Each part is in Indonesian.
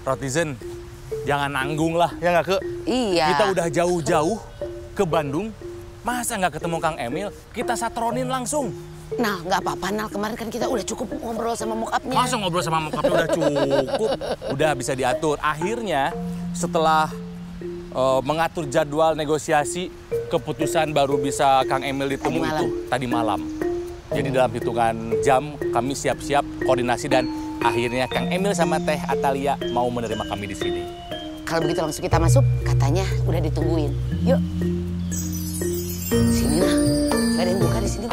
Rotizen, jangan nanggung lah, ya nggak Ke? Iya. Kita udah jauh-jauh ke Bandung, masa nggak ketemu Kang Emil, kita satronin langsung. Nah, nggak apa-apa, Nal. Kemarin kan kita udah cukup ngobrol sama mokapnya. Masa ngobrol sama mokapnya udah cukup? Udah bisa diatur. Akhirnya, setelah mengatur jadwal negosiasi, keputusan baru bisa Kang Emil ditemui itu tadi malam. Jadi dalam hitungan jam, kami siap-siap koordinasi dan akhirnya Kang Emil sama Teh Atalia mau menerima kami di sini. Kalau begitu langsung kita masuk, katanya udah ditungguin. Yuk. Sini lah, nggak ada yang buka di sini.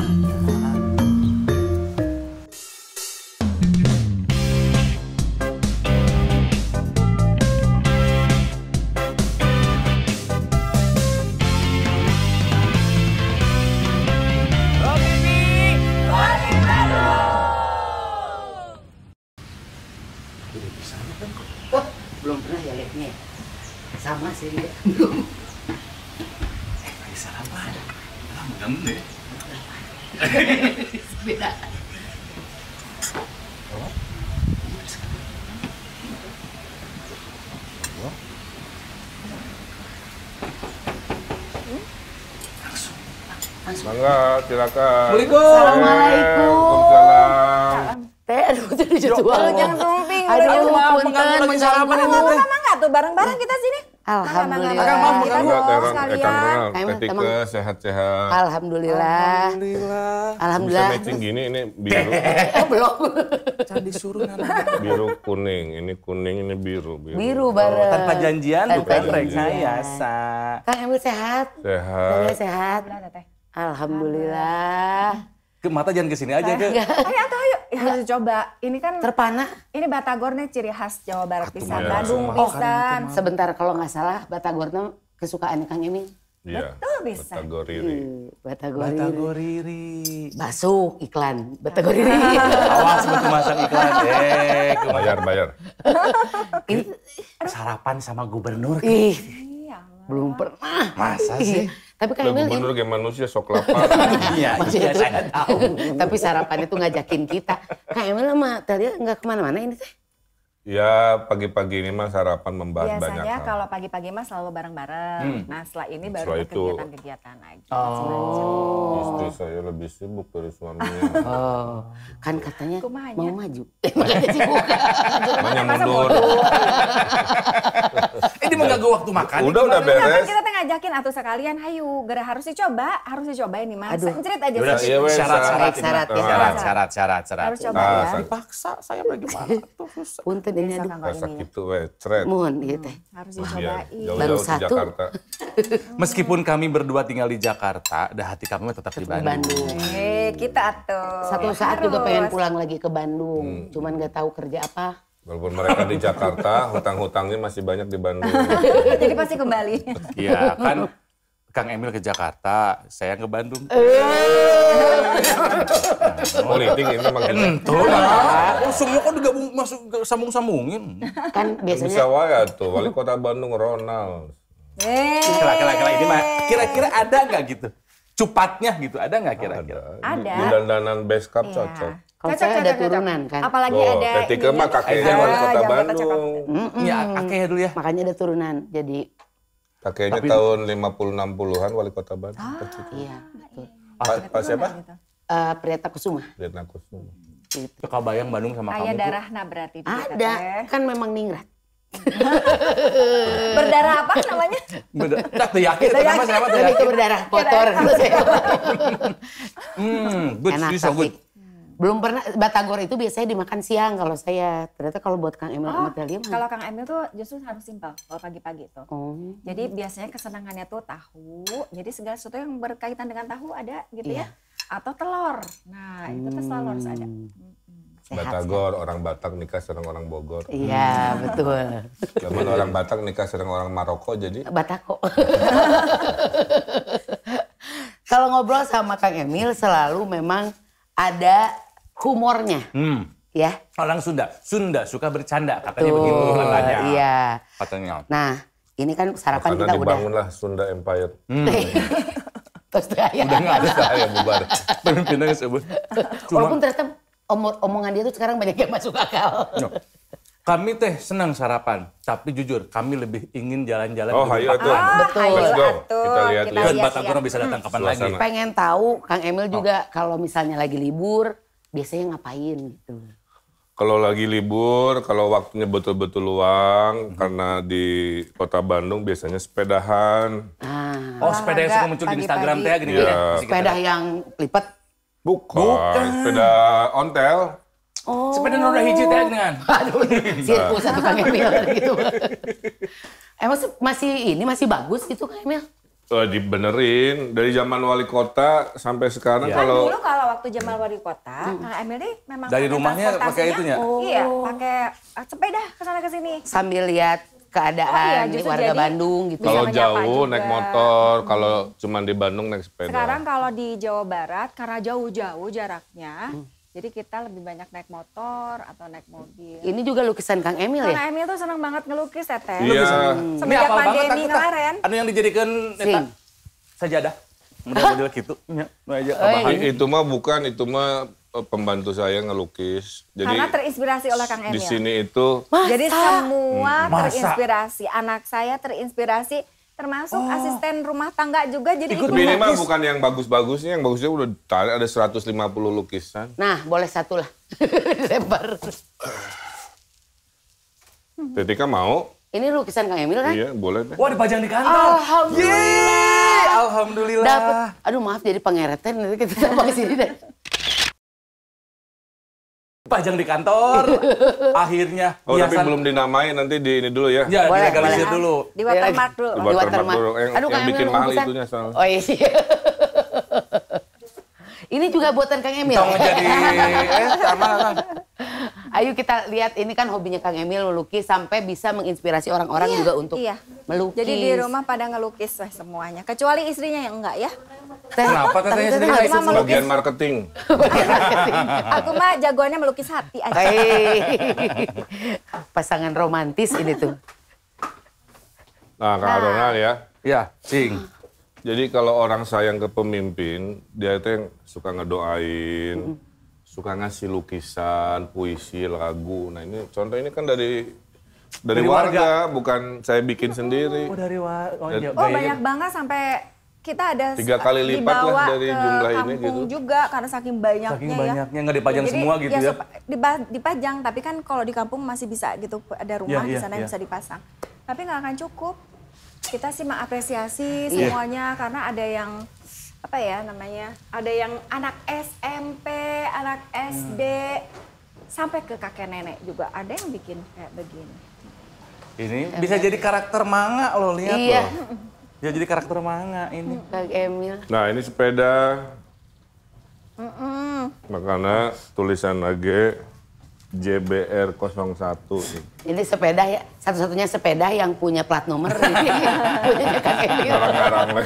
Wah, belum pernah ya lihatnya. Sama sih dia. Belum. Lagi sarapan. Mudah deh. Beda. Langsung. Mangga, silakan. Assalamualaikum. Waalaikumsalam. Teh, aduh jadi jadwal. Jangan sumping. Aduh, punten sarapan ini Kamu Teh. sama nggak tuh bareng-bareng kita sini? Alhamdulillah. Kita Enggak, dong Kang sekalian. Renal. Ketika sehat-sehat. Alhamdulillah. Alhamdulillah. Bisa matching gini, ini biru. Oh, belum. Jangan disuruh Biru kuning, ini kuning, ini biru. Biru bareng. Tanpa janjian, Tanpa bukan janjian. rekayasa. Kang Emil sehat? Sehat. Emil sehat? Alhamdulillah. Ke mata jangan ke sini aja, Ke. Ayo atau yuk, ya, harus dicoba. Ini kan Terpana. ini Batagor nih ciri khas Jawa Barat pisan, ya, Bandung semua pisan. Sebentar, kalau nggak salah Batagornya kesukaan Kang Emil. Iya. Betul bisa. Batagoriri. Batagoriri. Batagoriri. Masuk iklan Batagoriri. Awas betul masang iklan. Bayar. Ini Sarapan sama gubernur. ih, Iya. belum pernah. Masa sih? Tapi Lo Kang Emil gubernur kayak manusia sok lapar. Iya, masih itu. saya tahu. Tapi sarapannya tuh ngajakin kita. Kang Emil sama Talia nggak kemana-mana ini teh. Ya pagi-pagi ini mah sarapan membahas banyak Biasanya hal. kalau pagi-pagi mah selalu bareng-bareng. Nah setelah ini baru Setelah ada itu- kegiatan-kegiatan lagi. Istri saya lebih sibuk dari suaminya. Oh, kan katanya Kumanya. mau maju. Makanya sibuk. Makanya mundur. Ini mengganggu waktu makan. Udah Kan beres. kita teh ngajakin atau sekalian, hayu, gara harus dicobain nih mas. Aduh. Cerit aja Udah, sih. iya, wes, syarat-syarat. syarat, ini, syarat. Syarat. Harus coba Ah, ya. Dipaksa, saya bagi mana tuh susah. Punten ini Bisa aduh. kan kalau Rasa ininya. gitu weh, cret. Mohon ieu teh. Harus Iya, dicobain. Baru jauh-jauh ke satu. Jakarta. Meskipun kami berdua tinggal di Jakarta, hati kami tetap di Bandung. Bandung. Kita tuh. Satu saat juga pengen pulang lagi ke Bandung. Cuman nggak tahu kerja apa. Walaupun mereka di Jakarta, hutang-hutangnya masih banyak di Bandung. Jadi pasti kembali. Iya, kan Kang Emil ke Jakarta, saya ke Bandung. Politik ini memang gitu. Tuh lah, semua kan digabung masuk sambung-sambungin. Kan Bisa biasanya wae tuh, wali kota Bandung Ronald. Kira-kira ini mah, kira-kira ada nggak gitu? Cupatnya gitu, ada nggak kira-kira? Ada. Di dandanan base cap Iya. cocok. kalau saya ada turunan kan. Apalagi Loh, ada Tetika mah ininya. kakeknya wali kota Jangan Bandung. Ya, akeh ya dulu ya. Makanya ada turunan. Jadi Kakeknya Tapi- tahun 50-60-an wali kota Bandung. iya betul. Pak siapa? Gitu. Priyata Kusuma. Lihat aku semua. Gitu. Kebayang Bandung sama Kayak kamu tuh. darah nah berarti. di kita Ada, teh. kan memang ningrat. Berdarah apa namanya? Beda. Tak yakin, kenapa siapa tuh Tapi itu yakin? berdarah kotor. Good, Enak this so tapi good. belum pernah batagor itu biasanya dimakan siang kalau saya. Ternyata kalau buat Kang Emil sama Talia mah. Kalau Kang Emil tuh justru harus simpel kalau pagi-pagi tuh. Oh, Jadi biasanya kesenangannya tuh tahu. Jadi segala sesuatu yang berkaitan dengan tahu ada gitu Iya. ya. Atau telur. Nah itu tuh selalu harus ada. sehat. Batagor, orang Batak nikah sareng orang Bogor. Iya, betul. Zaman orang Batak nikah sareng orang Maroko jadi Batako. Kalau ngobrol sama Kang Emil selalu memang ada humornya, ya. Orang Sunda suka bercanda, katanya begitu katanya. Iya. Katanya. Nah, ini kan sarapan karena kita udah. dibangunlah Sunda Empire. Terus ya. Udah nggak ada Saya bubar. pemimpinnya sebut. Walaupun ternyata omongan dia tuh sekarang banyak yang masuk akal. Kami teh senang sarapan, tapi jujur kami lebih ingin jalan-jalan. Oh, ayo tuh. Betul. Let's go. Atur. Kita lihat. Dan lihat, Batagor bisa datang kapan lagi. Suasana. Pengen tahu Kang Emil juga kalau misalnya lagi libur, biasanya ngapain gitu. Kalau lagi libur, kalau waktunya betul-betul luang, karena di kota Bandung biasanya sepedahan. Ah, Oh, sepeda yang suka muncul di Instagram teh gini ya. sepeda yang lipat. Bukan. Sepeda ontel. Oh. Sepeda roda hiji teh dengan. Aduh, sirkus atau Kang Emil gitu. Emang masih bagus gitu Kang Emil? Dibenerin dari zaman wali kota sampai sekarang Ya. kalau Dulu kalau waktu Jamal wali kota, Kang Emil nih memang Dari pakai rumahnya pakai transportasinya, itunya? Iya, pakai sepeda kesana kesini. Sambil lihat keadaan Oh iya, di justru warga jadi Bandung gitu. bisa kalau menyapa jauh juga. naik motor, kalau cuma di Bandung naik sepeda. Sekarang kalau di Jawa Barat karena jauh-jauh jaraknya, jadi kita lebih banyak naik motor atau naik mobil. Ini juga lukisan Kang Emil Kang ya? Emil tuh seneng banget ngelukis Teteh. Iya. Semenjak apal banget pandemi aku tah. kemarin. Anu yang dijadikan Sing. eta sajadah. Model-model gitu. Nya, nu aja kabahan. Itu mah bukan, itu mah pembantu saya ngelukis. Jadi Karena terinspirasi oleh Kang Emil. di sini itu Jadi semua Masa? terinspirasi. Anak saya terinspirasi, termasuk asisten rumah tangga juga. Jadi ikut ini mah melukis. bukan yang bagus-bagusnya, yang bagusnya udah ada 150 lukisan. Nah, boleh satu lah. Dilempar. Tetika mau? Ini lukisan Kang Emil kan? Iya, boleh deh. Wah, dipajang di kantor. Alhamdulillah. Alhamdulillah. Dapat. Aduh maaf jadi pengeretan, nanti kita tambah ke sini deh. Pajang di kantor. Akhirnya Oh, tapi hiasan- belum dinamain, nanti di ini dulu ya. Ya, Boleh, dilegalisir boleh. dulu. Di watermark dulu. Di watermark dulu. Yang Kang bikin Emil mahal lukisan. itunya soalnya. Oh iya. Ini juga buatan Kang Emil. Tong jadi sama kan. Ayo kita lihat, ini kan hobinya Kang Emil melukis sampai bisa menginspirasi orang-orang juga untuk Iya. melukis. Jadi di rumah pada ngelukis weh, semuanya. Kecuali istrinya yang enggak ya. Kenapa tetehnya sendiri nggak ikut melukis? Bagian marketing. Aku mah jagoannya melukis hati aja. Pasangan romantis ini tuh. Nah, Kak Ronald ya. Ya, sing. Jadi kalau orang sayang ke pemimpin, dia itu yang suka ngedoain, suka ngasih lukisan, puisi, lagu. Nah ini contoh ini kan dari warga, bukan saya bikin sendiri. Oh, dari iya, Oh banyak banget sampai kita ada 3 kali lipat lah dibawa dari ke jumlah ini kampung gitu. juga karena saking banyaknya Saking ya. banyaknya, nggak dipajang semua gitu ya? Dipajang, tapi kan kalau di kampung masih bisa gitu, ada rumah Iya, di sana yang iya. bisa dipasang. Tapi nggak akan cukup. Kita sih mengapresiasi Iya. semuanya karena ada yang apa ya namanya, ada yang anak SMP, anak SD, sampai ke kakek nenek juga ada yang bikin kayak begini. Ini bisa jadi karakter manga loh, lihat Iya. loh. Ya jadi karakter manga ini. Kang Emil. Nah ini sepeda, makanya tulisan lagi JBR 01. Ini sepeda ya, satu-satunya sepeda yang punya plat nomor. Punyanya Kang Emil. Ngarang-ngarang lah.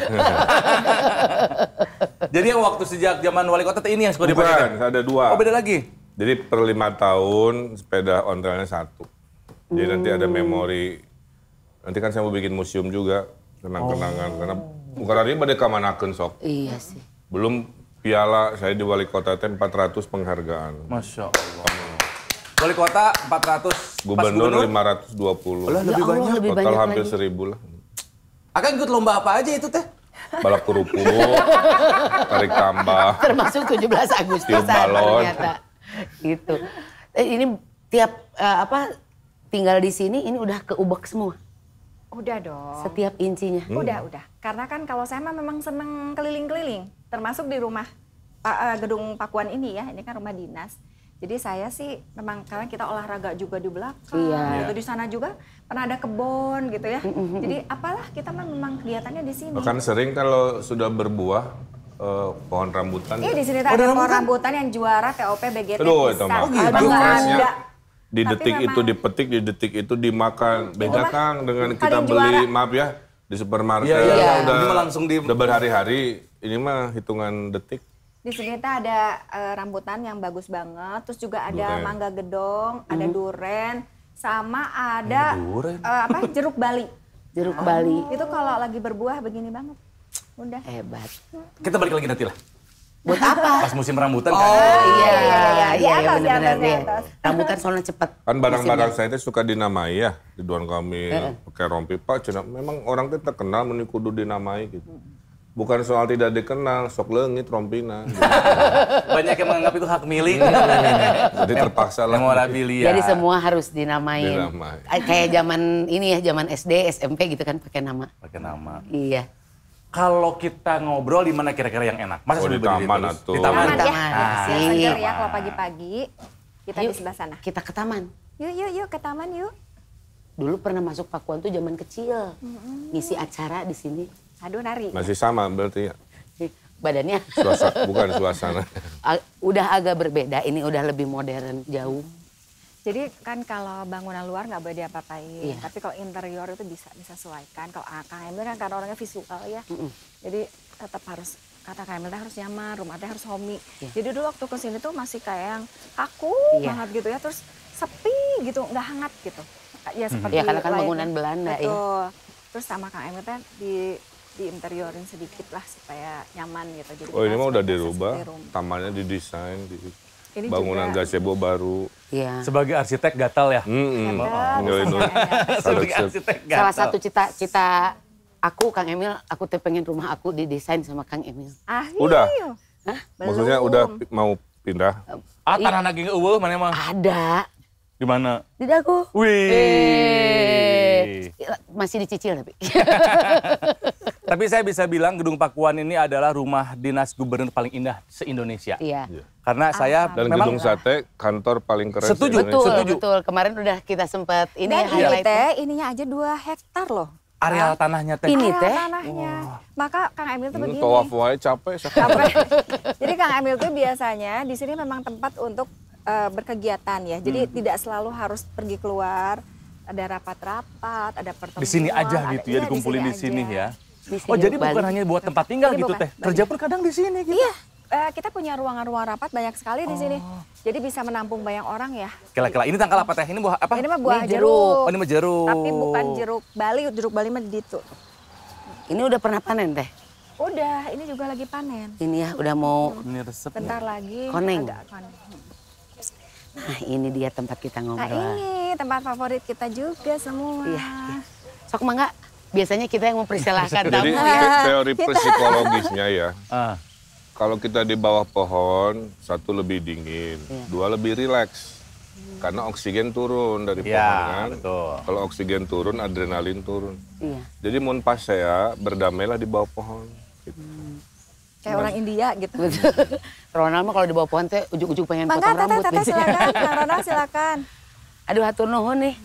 Jadi yang waktu sejak zaman wali kota ini yang suka dipakai. Bukan, ada 2. Oh, beda lagi. Jadi per 5 tahun sepeda ontelnya 1. Jadi nanti ada memori. Nanti kan saya mau bikin museum juga, kenang-kenangan. Karena bukan hari pada kamanakeun sok. Iya sih. Belum piala saya di wali kota teh 400 penghargaan. Masya Allah. Wali kota 400. Gubernur Pas 520. Lah, Ya lebih Allah, banyak. lebih Total banyak hampir lagi. 1000 lah. Akan ikut lomba apa aja itu teh? Balap kerupuk, tarik tambah. Termasuk 17 Agustus Tiup balon. ternyata. Gitu. Ini tiap tinggal di sini ini udah keubek semua. Udah dong. Setiap incinya. Udah. Karena kan kalau saya mah memang seneng keliling-keliling, termasuk di rumah gedung Pakuan ini ya, ini kan rumah dinas. Jadi saya sih memang karena kita olahraga juga di belakang, Iya. gitu di sana juga pernah ada kebun gitu ya. Jadi apalah kita memang kegiatannya di sini. Bahkan sering kalau sudah berbuah pohon rambutan. Iya di sini ada pohon rambutan yang juara TOP BGT Aduh, itu pisang. mah. Emang Itu nggak freshnya. ada. Di Tapi detik itu memang- dipetik, di detik itu dimakan. Beda mah Kang dengan paling kita juara. beli, maaf ya, di supermarket. Iya, iya. Udah, Ini mah langsung di- udah berhari-hari, ini mah hitungan detik. Di sini kita ada rambutan yang bagus banget, terus juga ada Duren. mangga gedong, ada duren, sama ada Duren? jeruk Bali. Jeruk Bali. Itu kalau lagi berbuah begini banget. Udah. Hebat. Kita balik lagi nanti lah. Buat apa? Pas musim rambutan Oh kan. iya, Di atas, benar-benar di dia. atas. Rambutan soalnya cepet. Kan barang-barang musimnya. saya itu suka dinamai ya, Ridwan Kamil, pakai rompi. Pak, cenah, memang orang itu terkenal meni kudu dinamai gitu. Bukan soal tidak dikenal, sok leungit rompina. Gitu. Banyak yang menganggap itu hak milik. Jadi terpaksa lah. Memorabilia. Jadi semua harus dinamain. Dinamai. Kayak zaman ini ya, zaman SD, SMP gitu kan pakai nama. Pakai nama. Iya. Kalau kita ngobrol di mana kira-kira yang enak? Masa Oh, di sambil berdiri taman terus? atuh. Di taman. Di taman. Ya, Asik. biar seger ya kalau pagi-pagi. Kita di sebelah sana. Kita ke taman. Yuk ke taman yuk. Dulu pernah masuk Pakuan tuh zaman kecil. Ngisi acara di sini. Aduh nari. Masih sama berarti ya. Badannya Bukan suasana. udah agak berbeda. Ini udah lebih modern jauh. Jadi kan kalau bangunan luar nggak boleh diapa-apain, Iya. tapi kalau interior itu bisa disesuaikan. Kalau Kang Emil kan karena orangnya visual ya, jadi tetap harus kata Kang Emil harus nyaman, rumahnya harus homey. Iya. Jadi dulu waktu kesini tuh masih kayak yang kaku Iya. banget gitu ya, terus sepi gitu, nggak hangat gitu. Ya seperti Ya karena kan layaknya- bangunan Belanda ya. Betul. Terus sama Kang Emil kan di interiorin sedikit lah supaya nyaman gitu. Jadi Oh kita ini mah udah seperti dirubah, rumah. tamannya didesain, Ini bangunan juga- gazebo baru. Iya. Sebagai arsitek gatal ya. Hebat, Itu. Sebagai arsitek gatal. Salah satu cita-cita aku, Kang Emil, aku tuh pengen rumah aku didesain sama Kang Emil. Ah, Udah? iya. Maksudnya Belum. udah mau pindah? Ah, tanah naging eueuh mana mah? Ada Di mana? di dagu. Wih. Masih dicicil tapi. Tapi saya bisa bilang Gedung Pakuan ini adalah rumah dinas gubernur paling indah se-Indonesia. Iya. Karena saya Dan memang gedung sate kantor paling keren Setuju. se-Indonesia. Betul, Setuju. betul. Kemarin udah kita sempat ini Dan ini highlight. teh, ininya aja 2 hektar loh. areal tanahnya teh. Ini Areal teh? tanahnya. Maka Kang Emil tuh begini. Tawaf wae capek. Capek. Jadi Kang Emil tuh biasanya di sini memang tempat untuk berkegiatan ya. Jadi tidak selalu harus pergi keluar. Ada rapat-rapat, ada pertemuan. Di sini aja ada- gitu ya, iya, dikumpulin di sini aja. ya. Di sini Oh jadi Bali. bukan hanya buat tempat tinggal Ini gitu bukan, teh. Bali. Kerja pun kadang di sini gitu. Iya, kita punya ruangan-ruangan rapat banyak sekali di sini. Jadi bisa menampung banyak orang ya. Kela-kela ini tangkal apa teh? Ini buah apa? Ini mah buah Ini jeruk. Oh ini mah jeruk. Tapi bukan jeruk Bali mah gitu. Ini udah pernah panen teh? Udah, ini juga lagi panen. Ini ya udah mau. Ini resep. Bentar lagi Koneng. agak koneng. Nah ini dia tempat kita Nah ngobrol. ini tempat favorit kita juga semua. Iya. Sok mangga. Biasanya kita yang mempersilahkan Jadi tamu. teori psikologisnya ya, Ah, kalau kita di bawah pohon, 1 lebih dingin, 2 lebih rileks. Karena oksigen turun dari pohon ya kan. betul. Kalau oksigen turun, adrenalin turun. Iya. Jadi mun pas saya berdamailah di bawah pohon. Gitu. Kayak orang India gitu. Ronald mah kalau di bawah pohon teh ujuk-ujuk pengen Mangga potong rambut. teteh silakan, Kang Ronald silakan. Aduh hatur nuhun nih.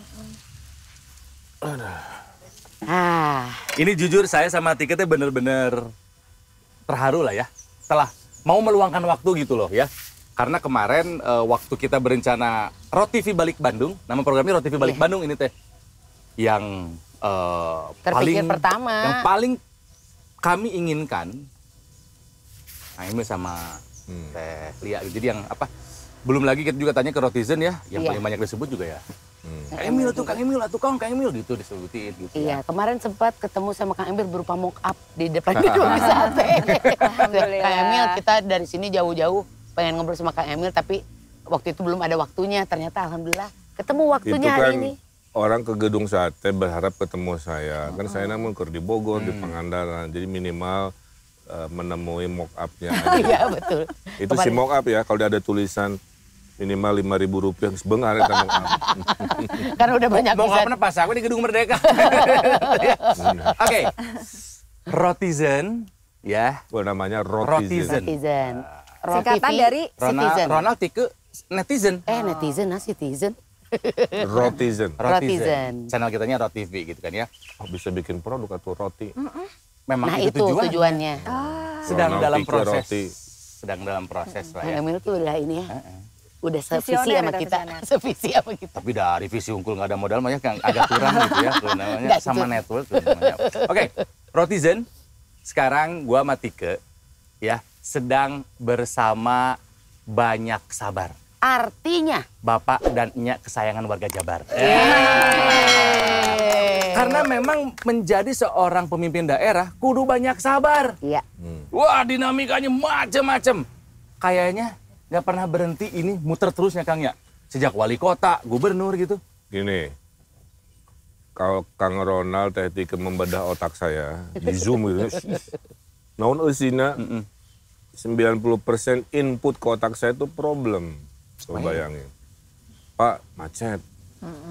Ah, Ini jujur saya sama Tika teh bener-bener terharu lah ya. Setelah mau meluangkan waktu gitu loh ya. Karena kemarin waktu kita berencana ROTV Balik Bandung, nama programnya ROTV Balik Bandung ini teh. Yang Terpikir pertama. Yang paling kami inginkan, nah ini sama Teh Lia. Jadi yang apa, belum lagi kita juga tanya ke Rotizen ya, yang Iya. paling banyak disebut juga ya. Kang Emil tuh, Kang Emil, Kang Emil gitu disebutin gitu ya. iya kemarin sempat ketemu sama Kang Emil berupa mock up di depan gedung sate. Alhamdulillah. Kang Emil kita dari sini jauh-jauh pengen ngobrol sama Kang Emil tapi waktu itu belum ada waktunya. Ternyata alhamdulillah ketemu Itu waktunya kan hari ini. orang ke gedung sate berharap ketemu saya. Kan saya namun di Bogor, di Pangandaran. Jadi minimal menemui mock up-nya. aja. Iya betul. Itu si mock up ya, kalau ada tulisan minimal Rp5.000 sebengar itu mock up. Karena udah banyak Mau bisa. nggak pas aku di Gedung Merdeka. Oke, Rotizen ya, Namanya Rotizen. Rotizen. Citizen. Singkatan dari Citizen. Ronald Tike netizen. Netizen nah Citizen. Rotizen. Rotizen. Channel kitanya ROTV gitu kan ya. Oh, bisa bikin produk atau roti. Memang Nah itu itu tujuannya. Sedang Ronald dalam Tike proses. roti. Sedang dalam proses lah Kang ya. Emil tuh udah ini ya. Udah sevisi Visioner sama ada kita. visioner. Sevisi sama kita. Tapi dari visi unggul nggak ada modal banyak yang agak kurang gitu ya. Tuh namanya Nggak, sama itu. network. Tuh namanya. Oke, Rotizen. Sekarang gua sama Tike ya sedang bersama Banyak Sabar. Artinya. Bapak dan Nyak kesayangan warga Jabar. Karena memang menjadi seorang pemimpin daerah kudu banyak sabar. Iya. Wah, dinamikanya macam-macam. Kayaknya nggak pernah berhenti ini muter terus ya Kang ya. Sejak wali kota, gubernur gitu. Gini, kalau Kang Ronald tadi membedah otak saya di Zoom gitu. Naon eusina 90% input ke otak saya itu problem. Coba bayangin. Pak macet,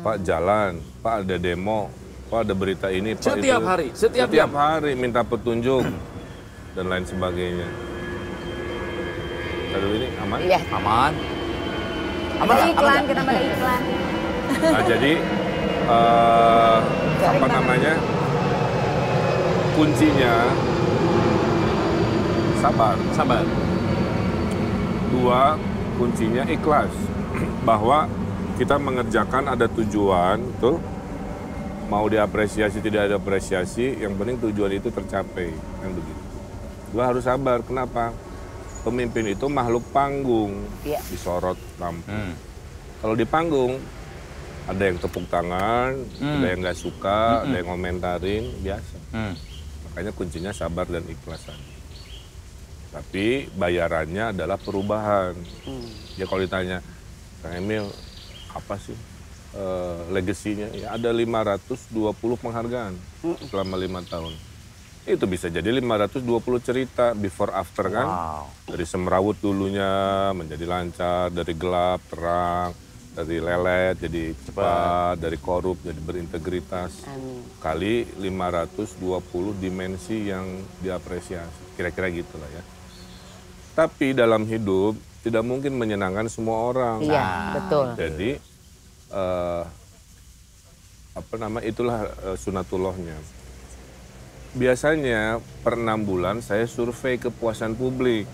Pak jalan, Pak ada demo, Pak ada berita ini, Pak Setiap itu. hari, setiap hari minta petunjuk dan lain sebagainya. Tadi ini aman? Iya. Aman. Ada iklan, kita ada iklan. Nah, jadi apa namanya? Kuncinya sabar. Sabar. 2, kuncinya ikhlas. Bahwa kita mengerjakan ada tujuan, tuh mau diapresiasi tidak ada apresiasi, yang penting tujuan itu tercapai, kan begitu. 2, harus sabar. Kenapa? Pemimpin itu makhluk panggung, disorot lampu. Kalau di panggung ada yang tepuk tangan, ada yang nggak suka, ada yang komentarin, biasa. Makanya kuncinya sabar dan ikhlasan. Tapi bayarannya adalah perubahan. Ya kalau ditanya, Kang Emil, apa sih legasinya? Ya ada 520 penghargaan selama 5 tahun. Itu bisa jadi 520 cerita before after kan. Dari semrawut dulunya menjadi lancar, dari gelap, terang, dari lelet jadi cepat, dari korup jadi berintegritas. Kali 520 dimensi yang diapresiasi. Kira-kira gitulah ya. Tapi dalam hidup tidak mungkin menyenangkan semua orang. Iya, betul. Jadi itulah sunatullahnya. Biasanya per 6 bulan saya survei kepuasan publik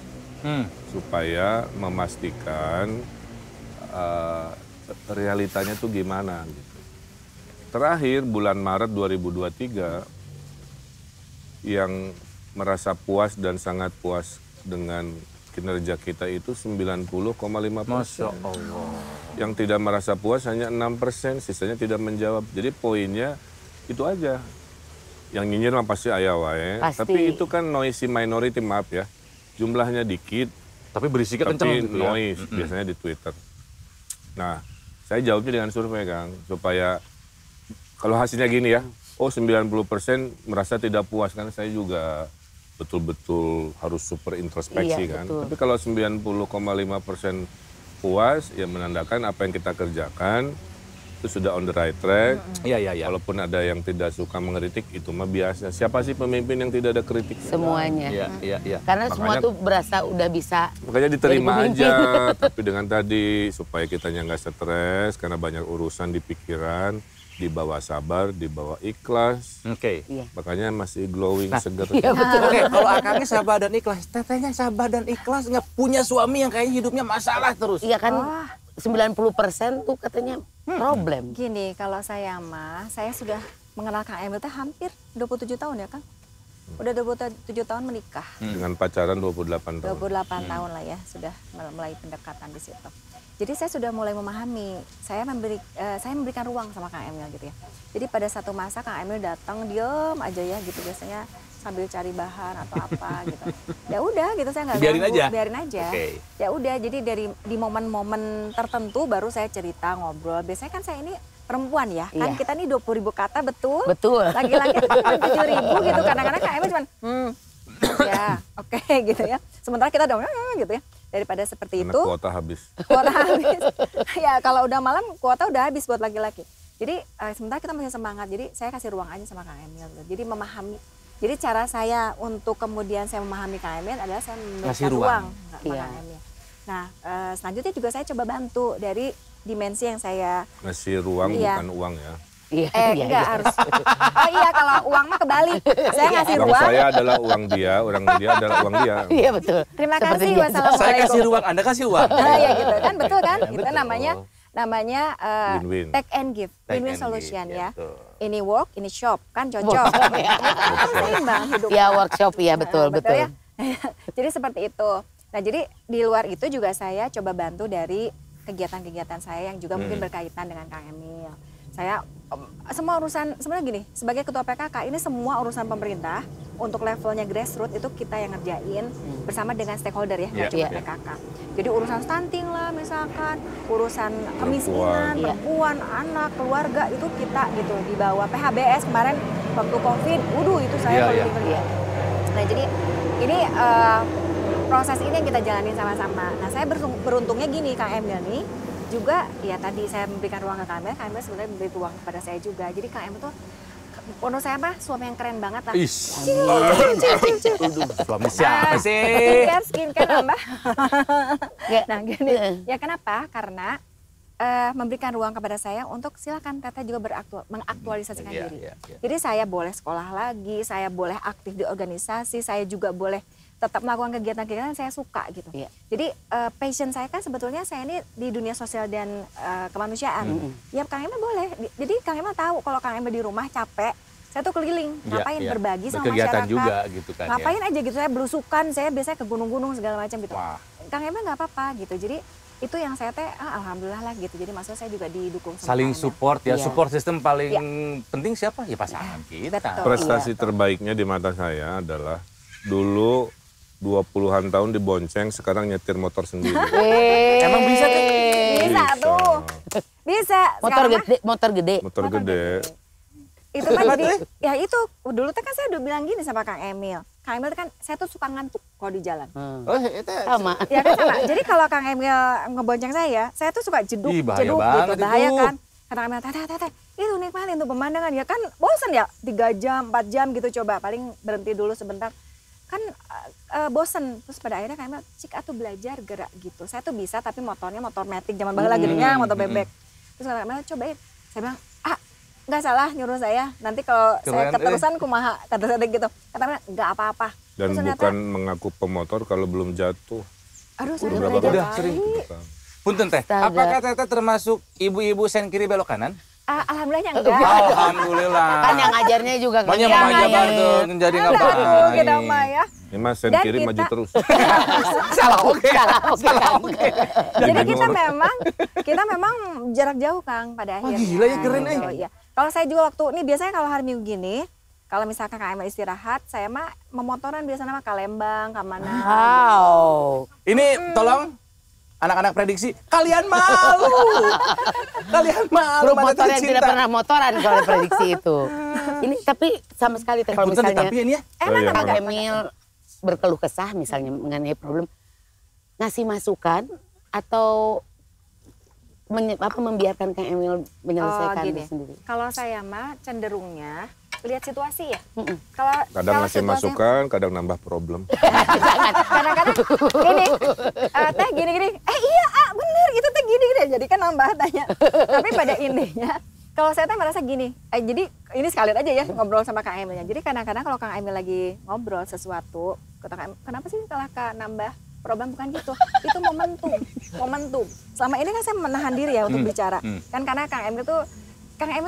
supaya memastikan realitanya tuh gimana gitu. Terakhir bulan Maret 2023 yang merasa puas dan sangat puas dengan kinerja kita itu 90,5%. Masya Allah. Yang tidak merasa puas hanya 6%, sisanya tidak menjawab. Jadi poinnya itu aja. Yang nyinyir mah pasti aya wae. Tapi itu kan noisy minority, maaf ya. Jumlahnya dikit. Tapi berisiknya kencang Tapi gitu ya. noise, biasanya di Twitter. Nah, saya jawabnya dengan survei, Kang. Supaya kalau hasilnya gini ya, 90% merasa tidak puas, kan saya juga betul-betul harus super introspeksi kan. Betul. Tapi kalau 90,5% puas, ya menandakan apa yang kita kerjakan itu sudah on the right track. Iya. Walaupun ada yang tidak suka mengkritik, itu mah biasa. Siapa sih pemimpin yang tidak ada kritik? Semuanya. Iya. Karena semua tuh berasa udah bisa. Makanya diterima jadi aja. Tapi dengan tadi, supaya kitanya nggak stres, karena banyak urusan di pikiran, dibawa sabar, dibawa ikhlas. Oke. Iya. Makanya masih glowing, seger. Iya betul. Oke, kalau akangnya sabar dan ikhlas, tetehnya sabar dan ikhlas nggak punya suami yang kayaknya hidupnya masalah terus. Iya kan 90% tuh katanya problem. Gini, kalau saya mah, saya sudah mengenal Kang Emil teh hampir 27 tahun ya Kang. Udah 27 tahun menikah. Dengan pacaran 28 tahun. 28 tahun lah ya, sudah mulai pendekatan di situ. Jadi saya sudah mulai memahami, saya memberikan ruang sama Kang Emil gitu ya. Jadi pada satu masa Kang Emil datang diem aja ya gitu, biasanya sambil cari bahan atau apa gitu. Ya udah gitu, saya nggak Biarin ganggu, aja? biarin aja. Oke. Ya udah, jadi di momen-momen tertentu baru saya cerita, ngobrol. Biasanya kan saya ini perempuan ya, kan Iya. kita nih 20.000 kata betul. Betul. Laki-laki itu cuma 7.000 gitu, kadang-kadang Kang Emil cuma ya oke gitu ya. Sementara kita udah gitu ya. Daripada seperti Karena itu. kuota habis. Kuota habis. Ya kalau udah malam kuota udah habis buat laki-laki. Jadi sementara kita masih semangat. Jadi saya kasih ruang aja sama Kang Emil. Jadi memahami. Jadi cara saya untuk kemudian saya memahami Kang Emil adalah saya memberikan ruang sama Iya. Kang Emil. Nah selanjutnya juga saya coba bantu dari dimensi yang saya. Ngasih ruang Iya. bukan uang ya. Iya, Enggak harus. Oh iya, kalau uang mah kebalik. Saya ngasih Uang ruang. saya adalah uang dia adalah uang dia. Iya betul. Terima Seperti kasih, biasa. wassalamualaikum. Saya kasih ruang, Anda kasih uang. Ya gitu kan, betul kan? Itu Betul. namanya Win-win. take and give, Take win-win and solution give, ya. betul. Ini work, ini shop, kan cocok. Kan seimbang hidup. Ya workshop ya betul. ya. Jadi seperti itu. Nah jadi di luar itu juga saya coba bantu dari kegiatan-kegiatan saya yang juga mungkin berkaitan dengan Kang Emil. Saya semua urusan, sebenarnya gini, sebagai ketua PKK ini semua urusan pemerintah untuk levelnya grassroots itu kita yang ngerjain bersama dengan stakeholder ya, nggak cuma PKK. Jadi urusan stunting lah misalkan, urusan kemiskinan, perempuan, anak, keluarga itu kita gitu di bawah PHBS kemarin waktu COVID, itu saya keliling-keliling. Nah jadi ini proses ini yang kita jalanin sama-sama. Nah saya beruntungnya gini Kang Emil nih, juga ya tadi saya memberikan ruang ke Kang Emil sebenarnya memberi ruang kepada saya juga. Jadi Kang Emil tuh menurut saya suami yang keren banget lah. Suami siapa sih? Skincare Mbak. Nah gini, ya kenapa? Karena memberikan ruang kepada saya untuk silakan Teteh juga mengaktualisasikan diri. Jadi saya boleh sekolah lagi, saya boleh aktif di organisasi, saya juga boleh tetap melakukan kegiatan-kegiatan yang saya suka gitu. Jadi passion saya kan sebetulnya saya ini di dunia sosial dan kemanusiaan. Ya Kang Emil boleh. Jadi Kang Emil tahu kalau Kang Emil di rumah capek, saya tuh keliling, ngapain berbagi sama berkegiatan masyarakat. juga gitu kan. Ngapain aja gitu, saya belusukan, saya biasanya ke gunung-gunung segala macam gitu. Kang Emil nggak apa-apa gitu. Jadi itu yang saya alhamdulillah lah gitu. Jadi maksudnya saya juga didukung sama saling support ya. Support system paling penting siapa? Ya pasangan kita. Prestasi terbaiknya di mata saya adalah dulu 20-an tahun dibonceng, sekarang nyetir motor sendiri. Emang bisa kan? Bisa tuh. Bisa. Motor gede. Motor gede. Itu kan jadi, ya itu dulu kan saya udah bilang gini sama Kang Emil. Kang Emil kan saya tuh suka ngantuk kalau di jalan. Oh, itu sama. Ya kan sama. Jadi kalau Kang Emil ngebonceng saya tuh suka jeduk gitu, bahaya kan. Kata Kang Emil, Teteh, itu nikmatin tuh pemandangan ya kan bosan ya 3 jam, 4 jam gitu coba. Paling berhenti dulu sebentar. Kan bosen, terus pada akhirnya Kang Emil cik atuh belajar gerak gitu. Saya tuh bisa tapi motornya motor matic zaman baheula gedenya motor bebek. Terus Kang Emil cobain, saya bilang nggak salah nyuruh saya, nanti kalau saya keterusan kumaha, kata saya gitu. Kata Emil nggak apa-apa. Dan terus bukan mengaku pemotor kalau belum jatuh. Aduh saya udah sering. Punten Teh, apakah Teteh termasuk ibu-ibu sen kiri belok kanan? Alhamdulillahnya enggak. Alhamdulillah. Kan yang ngajarnya juga nggak. Makanya Mama Jabar tuh jadi ngapain. Kita mah ya. Ini mas sen kiri maju terus. Salah oke. Jadi kita memang jarak jauh Kang pada akhirnya. Gila ya keren ya. Kalau saya juga waktu ini biasanya kalau hari Minggu gini, kalau misalkan Kang Emil istirahat, saya mah memotoran biasanya mah ke Lembang, ke mana. Wow. Ini tolong anak-anak prediksi, kalian malu. Kalian malu. Grup motor yang tidak pernah motoran kalau prediksi itu. Ini tapi sama sekali kalau misalnya tapi ini ya. Kang Emil berkeluh kesah misalnya mengenai problem, ngasih masukan atau membiarkan Kang Emil menyelesaikan itu sendiri? Kalau saya mah cenderungnya lihat situasi ya. Kadang ngasih masukan, kadang nambah problem. Kadang-kadang gini, Teh gini-gini, iya bener gitu Teh gini-gini. Jadi kan nambah tanya. Tapi pada intinya, kalau saya Teh merasa gini, jadi ini sekalian aja ya ngobrol sama Kang Emilnya. Jadi kadang-kadang kalau Kang Emil lagi ngobrol sesuatu, kenapa sih kalau nambah problem, bukan gitu. Itu momentum. Selama ini kan saya menahan diri ya untuk bicara. Kan karena Kang Emil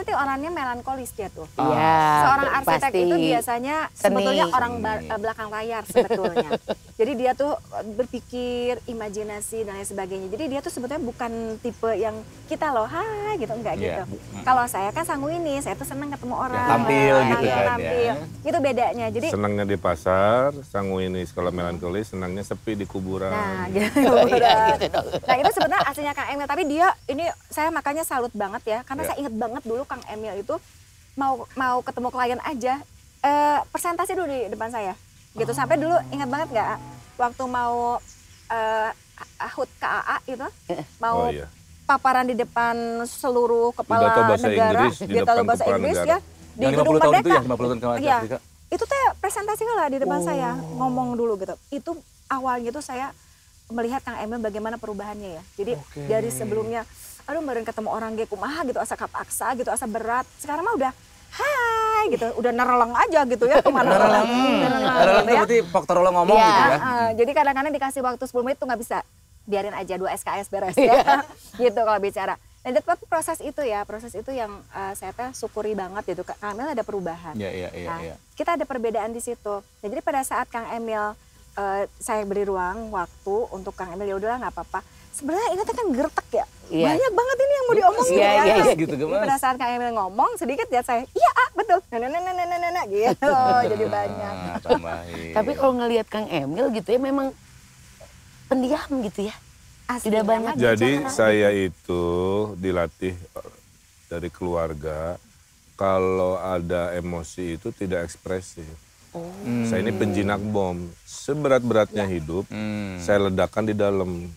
tuh orangnya melankolis dia tuh. Seorang arsitek itu biasanya sebetulnya orang belakang layar sebetulnya. Jadi dia tuh berpikir, imajinasi dan lain sebagainya. Jadi dia tuh sebetulnya bukan tipe yang kita loh, hai gitu, enggak gitu. Kalau saya kan sanguinis, saya tuh senang ketemu orang. Tampil gitu kan ya. Itu bedanya. Jadi senangnya di pasar, sanguinis. Kalau melankolis, senangnya sepi di kuburan. Nah, gitu. Nah itu sebenarnya aslinya Kang Emil. Tapi dia ini saya makanya salut banget ya, karena saya inget banget dulu Kang Emil itu mau ketemu klien aja presentasi dulu di depan saya gitu. Sampai dulu ingat banget nggak waktu mau HUT KAA gitu mau paparan di depan seluruh kepala negara di tahu bahasa Inggris ya di Gedung Merdeka. 50 tahun kemudian ya, itu teh presentasi lah di depan saya ngomong dulu gitu. Itu awalnya tuh saya melihat Kang Emil bagaimana perubahannya ya. Jadi dari sebelumnya aduh meren ketemu orang ge kumaha gitu asa kapaksa gitu asa berat, sekarang mah udah hai gitu, udah nereleng aja gitu ya kemana nereleng itu berarti faktor lo ngomong gitu ya. Jadi kadang-kadang dikasih waktu 10 menit tuh nggak bisa, biarin aja 2 SKS beres ya gitu kalau bicara. Dan tapi proses itu yang saya syukuri banget gitu. Kang Emil ada perubahan. Kita ada perbedaan di situ. Dan jadi pada saat Kang Emil saya beri ruang waktu untuk Kang Emil, ya udahlah nggak apa-apa. sebenarnya ini kan gertek ya. Iya. Banyak banget ini yang mau diomongin Iya, ya. iya, iya. Gitu, Jadi Gemas. pada saat Kang Emil ngomong sedikit ya saya, iya betul. Nah, gitu. Jadi banyak. Ah, tambahin. Tapi kalau ngelihat Kang Emil gitu ya memang pendiam gitu ya. Asli, Tidak banyak memang Jadi bicara. saya itu dilatih dari keluarga kalau ada emosi itu tidak ekspresif. Saya ini penjinak bom. Seberat-beratnya hidup, saya ledakan di dalam.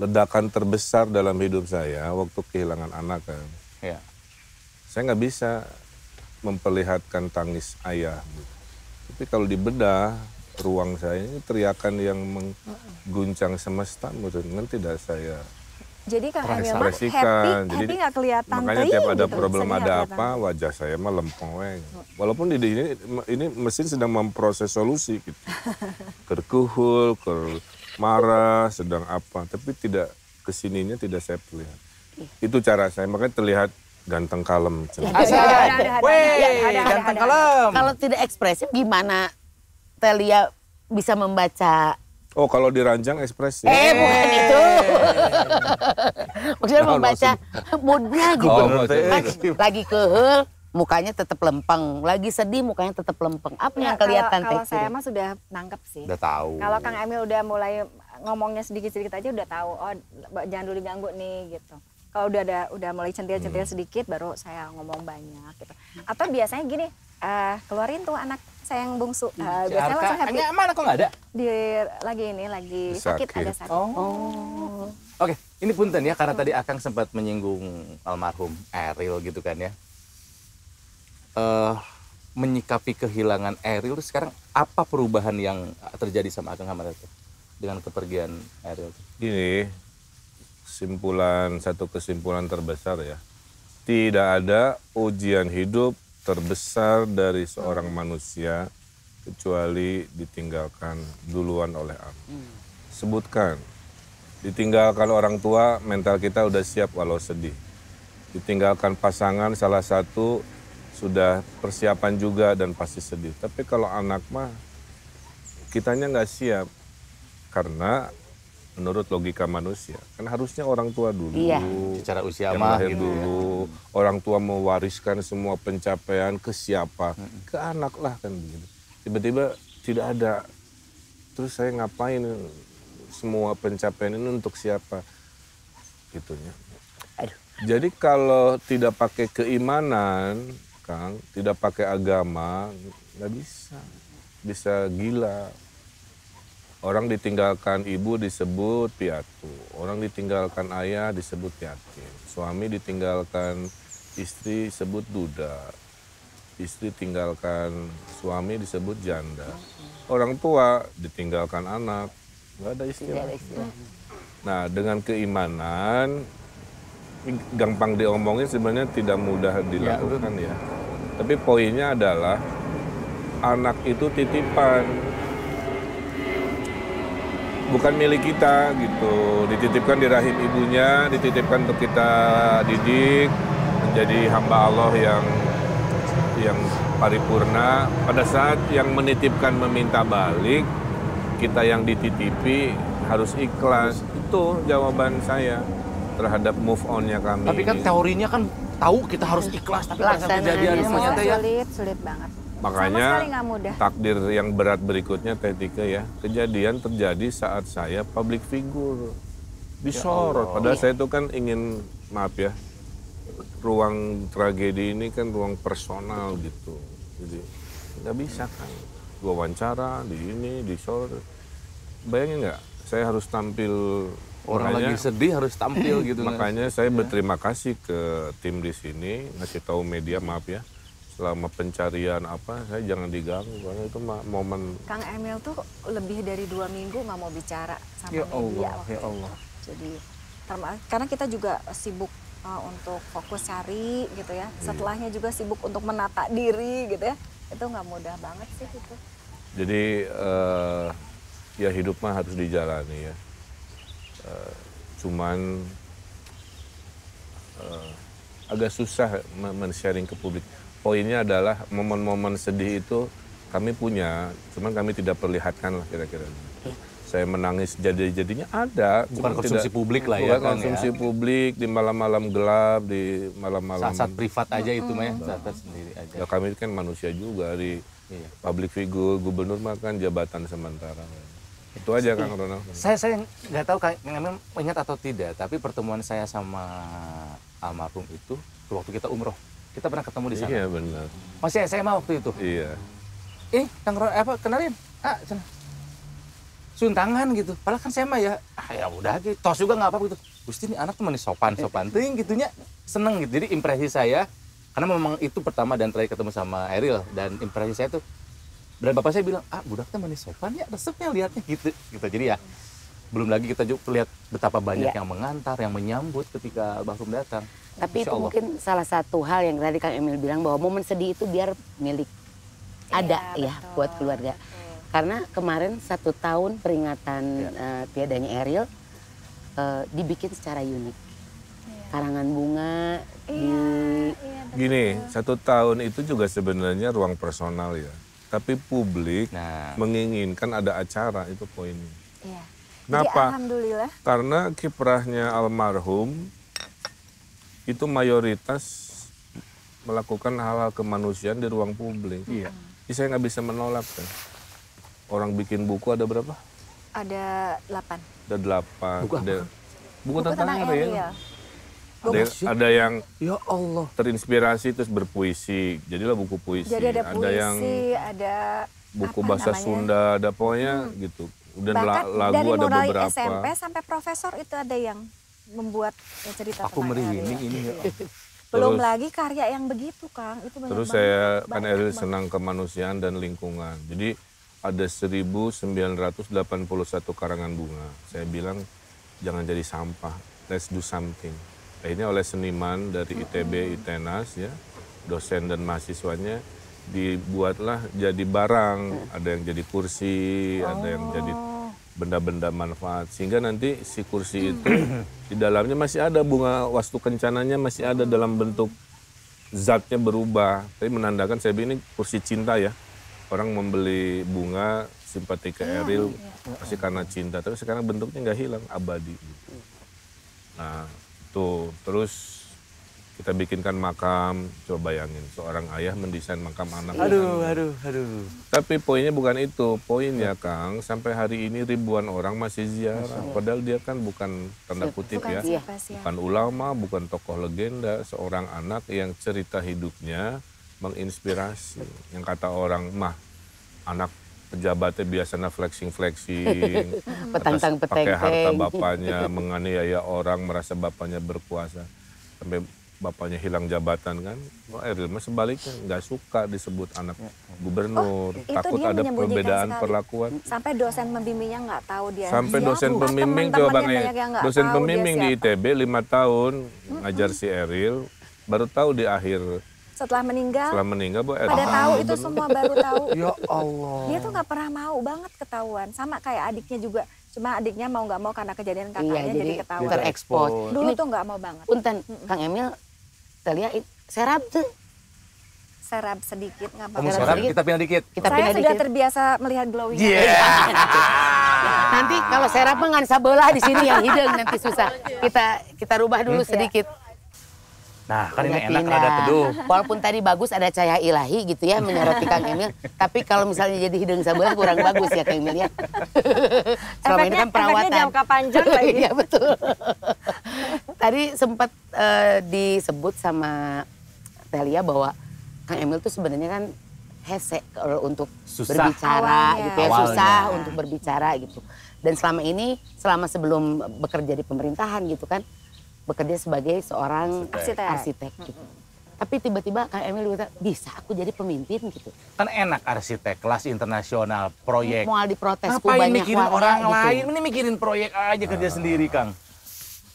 Ledakan terbesar dalam hidup saya waktu kehilangan anak kan. Ya. Saya nggak bisa memperlihatkan tangis ayah. Tapi kalau dibedah, ruang saya ini teriakan yang mengguncang semesta, dengan tidak saya Jadi Kang Emil mah ekspresikan. happy nggak kelihatan. Makanya teuing tiap ada gitu, problem sedih ada nggak apa, kelihatan. wajah saya mah lempeng we. Walaupun ini mesin sedang memproses solusi gitu. Kerkuhul, marah, sedang apa, tapi tidak kesininya tidak saya perlihat. Itu cara saya, makanya terlihat ganteng kalem. Ada. Weh, ganteng kalem. Kalau tidak ekspresif gimana Telia bisa membaca? Oh, kalau diranjang ekspresi. Bukan itu. Maksudnya Nah, membaca moodnya gitu. Oh, Kan lagi kehel, mukanya tetap lempeng. Lagi sedih, mukanya tetap lempeng. Apa yang kelihatan Kalau Teh? saya mah sudah nangkep sih. Udah tahu. Kalau Kang Emil udah mulai ngomongnya sedikit-sedikit aja udah tahu. Oh, jangan dulu diganggu nih gitu. Kalau udah mulai centil-centil sedikit baru saya ngomong banyak gitu. Atau biasanya gini, keluarin tuh anak saya yang bungsu. Biasanya langsung happy. Mana kok nggak ada? Lagi sakit, Sakit. ada sakit. Oke, ini punten ya karena tadi Akang sempat menyinggung almarhum Eril gitu kan ya. Menyikapi kehilangan Eril itu sekarang apa perubahan yang terjadi sama Akang Hamad itu dengan kepergian Eril? Gini, satu kesimpulan terbesar ya. Tidak ada ujian hidup terbesar dari seorang manusia kecuali ditinggalkan duluan oleh Allah. Sebutkan, ditinggalkan orang tua, mental kita udah siap walau sedih. Ditinggalkan pasangan, salah satu sudah persiapan juga dan pasti sedih. Tapi kalau anak mah, kitanya nggak siap. Karena menurut logika manusia, kan harusnya orang tua dulu. Iya. Secara usia Yang mah lahir gitu. dulu, orang tua mewariskan semua pencapaian ke siapa? Ke anak lah kan begitu. Tiba-tiba tidak ada. Terus saya ngapain semua pencapaian ini untuk siapa? Gitunya. Jadi kalau tidak pakai keimanan, Kang, tidak pakai agama, nggak bisa. Bisa gila. Orang ditinggalkan ibu disebut piatu, orang ditinggalkan ayah disebut yatim, suami ditinggalkan istri disebut duda, istri tinggalkan suami disebut janda, orang tua ditinggalkan anak, nggak ada istilah. Nah, dengan keimanan, gampang diomongin sebenarnya tidak mudah dilakukan ya. Tapi poinnya adalah anak itu titipan. Bukan milik kita gitu, dititipkan di rahim ibunya, dititipkan untuk kita didik menjadi hamba Allah yang paripurna. Pada saat yang menitipkan meminta balik, kita yang dititipi harus ikhlas. Itu jawaban saya terhadap move on-nya kami. Tapi kan ini. teorinya kan tahu kita harus ikhlas, tapi pada saat kejadian Pelaksanaannya semuanya teh ya. Sulit banget. Makanya Sama sekali nggak mudah. takdir yang berat berikutnya Teh Tika ya, kejadian terjadi saat saya public figure disorot. Padahal saya itu kan ingin, maaf ya, ruang tragedi ini kan ruang personal gitu. Jadi nggak bisa kan, gua wawancara di ini disorot. Bayangin nggak, saya harus tampil. Orang lagi sedih harus tampil gitu. Makanya saya berterima kasih ke tim di sini, ngasih tahu media, maaf ya, selama pencarian apa, saya jangan diganggu karena itu momen. Kang Emil tuh lebih dari 2 minggu nggak mau bicara sama Ya media Allah, waktu ya itu. Allah. Jadi karena kita juga sibuk untuk fokus cari gitu ya. Setelahnya juga sibuk untuk menata diri gitu ya. Itu nggak mudah banget sih gitu. Jadi ya hidup mah harus dijalani ya. Cuman agak susah men-sharing ke publik. Poinnya adalah momen-momen sedih itu kami punya, cuman kami tidak perlihatkan lah kira-kira. saya menangis jadi-jadinya ada. Bukan Cuma konsumsi tidak- publik lah ya bukan kan konsumsi ya. publik di malam-malam gelap, di malam-malam. Saat-saat privat aja itu mah ya, saat sendiri aja. Ya kami kan manusia juga di Iya. public figure, gubernur mah kan jabatan sementara. Itu aja Kang Ronald. Saya nggak tahu Kang Emil ingat atau tidak, tapi pertemuan saya sama almarhum itu waktu kita umroh. Kita pernah ketemu di sana. Iya benar. Masih SMA waktu itu. Iya. Kang kenalin. Sana. Suntangan gitu. Padahal kan saya mah ya udah gitu. Tos juga nggak apa-apa gitu. Gusti ini anak tuh manis sopan ting gitunya. Seneng gitu. Jadi impresi saya, karena memang itu pertama dan terakhir ketemu sama Eril, dan impresi saya tuh, dan bapak saya bilang, budak tuh manis sopan ya, resepnya lihatnya gitu. Jadi ya, belum lagi kita juga lihat betapa banyak yang mengantar, yang menyambut ketika almarhum datang. Tapi Insya itu Allah. mungkin salah satu hal yang tadi Kang Emil bilang bahwa momen sedih itu biar milik ada ya betul. buat keluarga. Karena kemarin 1 tahun peringatan tiadanya Eril dibikin secara unik. Karangan bunga Gini, 1 tahun itu juga sebenarnya ruang personal ya. Tapi publik menginginkan ada acara, itu poinnya. Iya. Kenapa? Jadi alhamdulillah. Karena kiprahnya almarhum itu mayoritas melakukan hal-hal kemanusiaan di ruang publik. Iya. Jadi saya nggak bisa menolak kan. Orang bikin buku ada berapa? Ada 8. Ada 8. Buku apa? Buku tentang Eril. Ada yang Ya Allah. terinspirasi terus berpuisi. Jadilah buku puisi. Jadi ada puisi, yang ada buku apa bahasa namanya? Sunda, ada pokoknya gitu. Dan Bahkan lagu dari ada mulai beberapa. SMP sampai profesor itu ada yang membuat cerita Aku tentang merinding Eril. ini. Belum Terus- lagi karya yang begitu, Kang. Itu banyak Terus banget. saya kan Banyak Eril banget. senang kemanusiaan dan lingkungan. Jadi ada 1981 karangan bunga. Saya bilang jangan jadi sampah, let's do something. Akhirnya oleh seniman dari ITB, ITENAS ya, dosen dan mahasiswanya dibuatlah jadi barang. Ada yang jadi kursi, ada yang jadi benda-benda manfaat. Sehingga nanti si kursi itu di dalamnya masih ada bunga wastu kencananya, masih ada dalam bentuk zatnya berubah. Tapi menandakan saya bilang ini kursi cinta ya. Orang membeli bunga simpati ke Eril pasti karena cinta. Tapi sekarang bentuknya nggak hilang, abadi. Gitu. Nah itu terus kita bikinkan makam. Coba bayangin seorang ayah mendesain makam anak. Aduh. Tapi poinnya bukan itu. Poinnya Kang, sampai hari ini ribuan orang masih ziarah. Padahal dia kan bukan tanda kutip Bukan ya. siapa-siapa. Bukan ulama, bukan tokoh legenda. Seorang anak yang cerita hidupnya menginspirasi. Yang kata orang, mah anak pejabatnya biasanya flexing. Petantang Pakai harta peteng. bapaknya, menganiaya orang, merasa bapaknya berkuasa. Sampai bapaknya hilang jabatan kan. Wah Eril mah sebaliknya nggak suka disebut anak gubernur. Itu Takut dia ada menyembunyikan perbedaan sekali. perlakuan. Sampai dosen pembimbingnya nggak tahu dia. Sampai siapa. dosen pembimbing Teman-temannya coba nih, banyak yang nggak dosen tahu dia pembimbing di siapa. ITB 5 tahun ngajar si Eril, baru tahu di akhir Setelah meninggal, setelah meninggal bahwa Eril pada tahu itu gubernur. semua baru tahu. Ya Allah. Dia tuh nggak pernah mau banget ketahuan. Sama kayak adiknya juga. Cuma adiknya mau nggak mau karena kejadian Iya, kakaknya jadi jadi ketahuan. terekspos. Dulu Ini tuh nggak mau banget. punten Kang Emil, kita lihat serap tuh. Serap sedikit nggak Kamu apa-apa. serap, sedikit. kita pindah dikit. Kita Saya pindah sudah dikit. terbiasa melihat glowing. Nanti kalau serap mah ngan sabelah di sini yang hidung nanti susah. Kita rubah dulu sedikit. Nah, kan ini Pindah. enak ada teduh. Walaupun tadi bagus ada cahaya ilahi gitu ya menyoroti Kang Emil, tapi kalau misalnya jadi hidung sebelah kurang bagus ya Kang Emil ya. Selama ini kan perawatan. Efeknya jangka panjang lagi. Iya betul. Tadi sempat disebut sama Telia bahwa Kang Emil tuh sebenarnya kan hese kalau untuk Susah. berbicara Awalnya. gitu ya, Awalnya. susah untuk berbicara gitu. Dan selama ini, selama sebelum bekerja di pemerintahan gitu kan, bekerja sebagai seorang arsitek gitu. Tapi tiba-tiba Kang Emil bilang, bisa aku jadi pemimpin gitu. Kan enak arsitek, kelas internasional, proyek. Mau diprotes ku Ngapain banyak mikirin warga orang gitu. lain? Ini mikirin proyek aja kerja sendiri, Kang.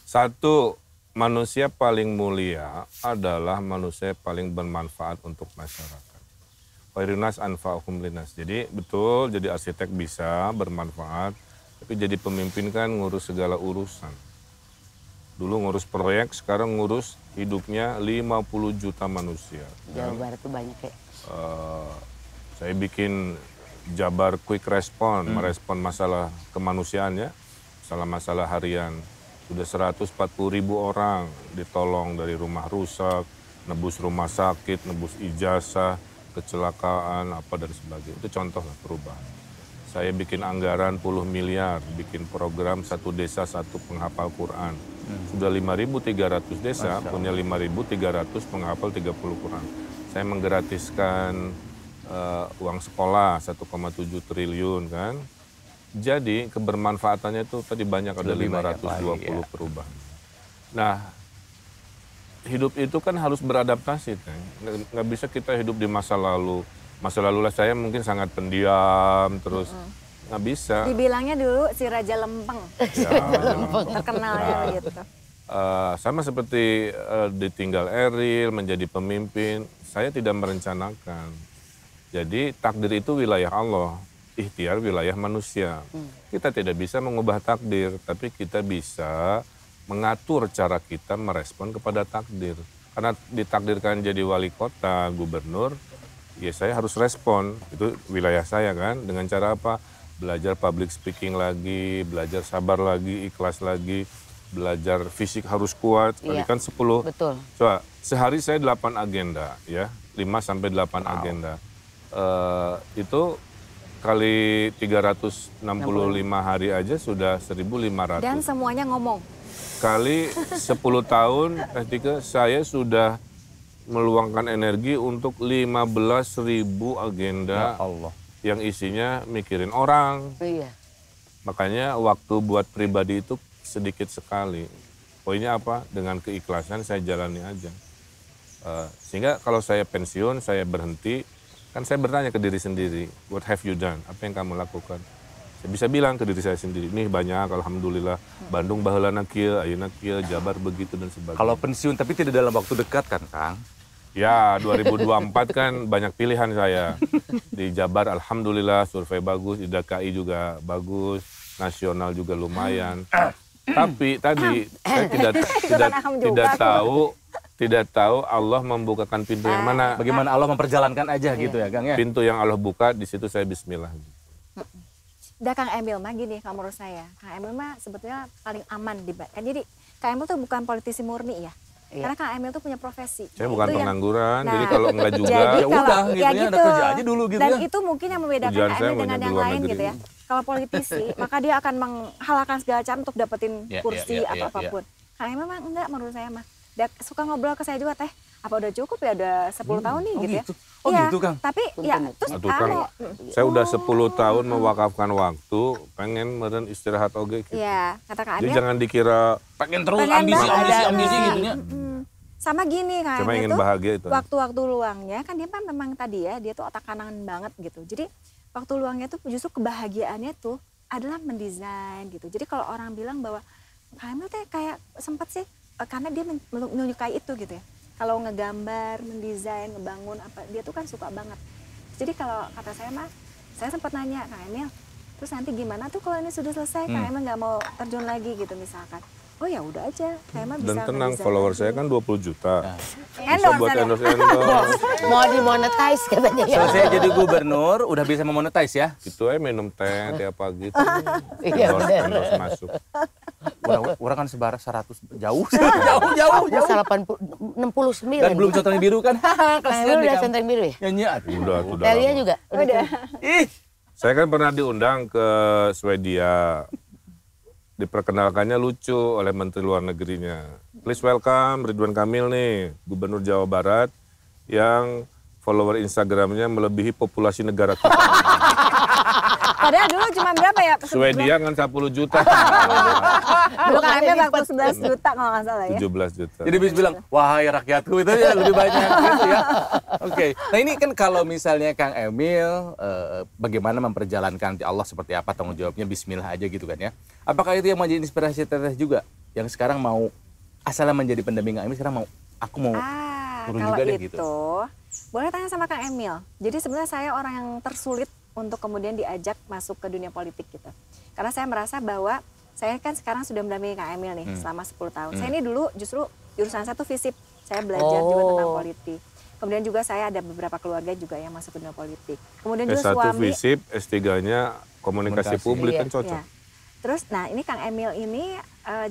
Satu, manusia paling mulia adalah manusia paling bermanfaat untuk masyarakat. Khairunas anfa'uhum linas. Jadi betul, jadi arsitek bisa bermanfaat, tapi jadi pemimpin kan ngurus segala urusan. Dulu ngurus proyek, sekarang ngurus hidupnya 50 juta manusia. Jawa Barat tuh banyak ya. Saya bikin Jabar Quick Respon, merespon masalah kemanusiaan ya, masalah harian. Sudah 140.000 orang ditolong dari rumah rusak, nebus rumah sakit, nebus ijazah, kecelakaan, apa dan sebagainya. Itu contoh lah perubahan. Saya bikin anggaran puluh miliar, bikin program satu desa satu penghafal Quran. Sudah 5.300 desa, punya 5.300 penghafal 30 Quran. Saya menggratiskan uang sekolah 1,7 triliun kan. Jadi kebermanfaatannya itu tadi banyak, ada 520 perubahan. Nah, hidup itu kan harus beradaptasi kan. Nggak bisa kita hidup di masa lalu. Masa lalu lah saya mungkin sangat pendiam, terus nggak bisa. Dibilangnya dulu si Raja Lempeng. Ya, Terkenalnya gitu. sama seperti ditinggal Eril, menjadi pemimpin, saya tidak merencanakan. Jadi takdir itu wilayah Allah, ikhtiar wilayah manusia. Kita tidak bisa mengubah takdir, tapi kita bisa mengatur cara kita merespon kepada takdir. Karena ditakdirkan jadi wali kota, gubernur, ya saya harus respon, itu wilayah saya kan, dengan cara apa? Belajar public speaking lagi, belajar sabar lagi, ikhlas lagi, belajar fisik harus kuat, tadi kan 10. Betul. Coba, sehari saya 8 agenda ya, 5-8 agenda. Itu kali 365 hari aja sudah 1.500. Dan semuanya ngomong. Kali 10 tahun ketika saya sudah meluangkan energi untuk 15.000 agenda yang isinya mikirin orang. Iya. Makanya waktu buat pribadi itu sedikit sekali. Poinnya apa? Dengan keikhlasan saya jalani aja. Sehingga kalau saya pensiun, saya berhenti, kan saya bertanya ke diri sendiri, what have you done? Apa yang kamu lakukan? Saya bisa bilang ke diri saya sendiri, nih banyak, alhamdulillah, Bandung baheulana kieu, ayeuna kieu, Jabar begitu dan sebagainya. Kalau pensiun tapi tidak dalam waktu dekat kan, Kang? Ya, 2024 kan banyak pilihan saya. Di Jabar alhamdulillah survei bagus, di DKI juga bagus, nasional juga lumayan. Tapi tadi saya tidak tahu Allah membukakan pintu yang mana. Bagaimana Allah memperjalankan aja gitu ya, Kang ya? Pintu yang Allah buka, di situ saya bismillah. Udah Kang Emil mah gini, kalau menurut saya, Kang Emil mah sebetulnya paling aman kan. Jadi Kang Emil tuh bukan politisi murni ya. Karena Kang Emil tuh punya profesi. Saya bukan itu pengangguran, nah, jadi kalau enggak juga. jadi Ya udah gitu ya, ada kerja aja dulu gitu dan ya. itu mungkin yang membedakan Tujuan Kang saya Emil dengan banyak di yang luar lain negeri. gitu ya. Kalau politisi, maka dia akan menghalalkan segala cara untuk dapetin kursi atau apapun. Kang Emil mah enggak, menurut saya mah. Dia suka ngobrol ke saya juga, Teh, apa udah cukup ya, udah 10 tahun nih gitu ya. Oh Iya, gitu, Kang? Tapi ya, terus Aduh, Kang, saya udah 10 tahun mewakafkan waktu, pengen meren istirahat oge gitu. Iya, kata Kang Jadi Emil. jangan dikira Pengen terus Pengen ambisi banget. gitu ya. Sama gini Kang cuma Emil ingin tuh, bahagia itu. waktu-waktu luangnya kan dia kan memang tadi ya, dia tuh otak kanan banget gitu. Jadi waktu luangnya tuh justru kebahagiaannya tuh adalah mendesain gitu. Jadi kalau orang bilang bahwa Kang Emil teh kayak sempat sih, karena dia menyukai itu gitu ya. Kalau ngegambar, mendesain, ngebangun apa, dia tuh kan suka banget. Jadi kalau kata saya mah, saya sempat nanya Kang Emil, terus nanti gimana tuh kalau ini sudah selesai, Kang Emil nggak mau terjun lagi gitu misalkan. Oh ya udah aja, Kang Emil bisa Dan tenang, ngedesain follower lagi. saya kan 20 juta. Bisa Endorse, buat kan ya? endorse. Mau dimonetize katanya ya. Selesai jadi gubernur, udah bisa memonetize ya. Gitu aja minum teh tiap pagi. Iya, bener. Endorse masuk. Orang kan sebar 100 jauh. Aku 69. Dan belum centang biru kan. Kang Kasihan Emil nih, udah Kang. centang biru ya? Nyanyi. Udah Telia lama. juga? Udah. Ih, Saya kan pernah diundang ke Swedia. Diperkenalkannya lucu oleh Menteri Luar Negerinya. Please welcome Ridwan Kamil nih, Gubernur Jawa Barat yang follower Instagramnya melebihi populasi negara kita. Padahal dulu cuma berapa ya? Swedia kan 10 juta. Dulu Kang Emil waktu 11 juta kalau nggak salah ya. 17 juta. jadi bisa bilang, wahai rakyatku itu ya lebih banyak gitu ya. Oke, nah ini kan kalau misalnya Kang Emil, bagaimana memperjalankan Allah seperti apa, tanggung jawabnya bismillah aja gitu kan ya. Apakah itu yang menjadi inspirasi Teteh juga? Yang sekarang mau, asalnya menjadi pendamping Kang Emil, sekarang mau, aku mau turun Kalau juga deh itu, gitu. boleh tanya sama Kang Emil. Jadi sebenarnya saya orang yang tersulit untuk kemudian diajak masuk ke dunia politik gitu. Karena saya merasa bahwa saya kan sekarang sudah mendampingi Kang Emil nih selama 10 tahun. Saya ini dulu justru jurusan satu FISIP. Saya belajar juga tentang politik. Kemudian juga saya ada beberapa keluarga juga yang masuk ke dunia politik. Kemudian juga S1 suami. FISIP, S3-nya komunikasi publik kan cocok. Iya. Terus, nah ini Kang Emil ini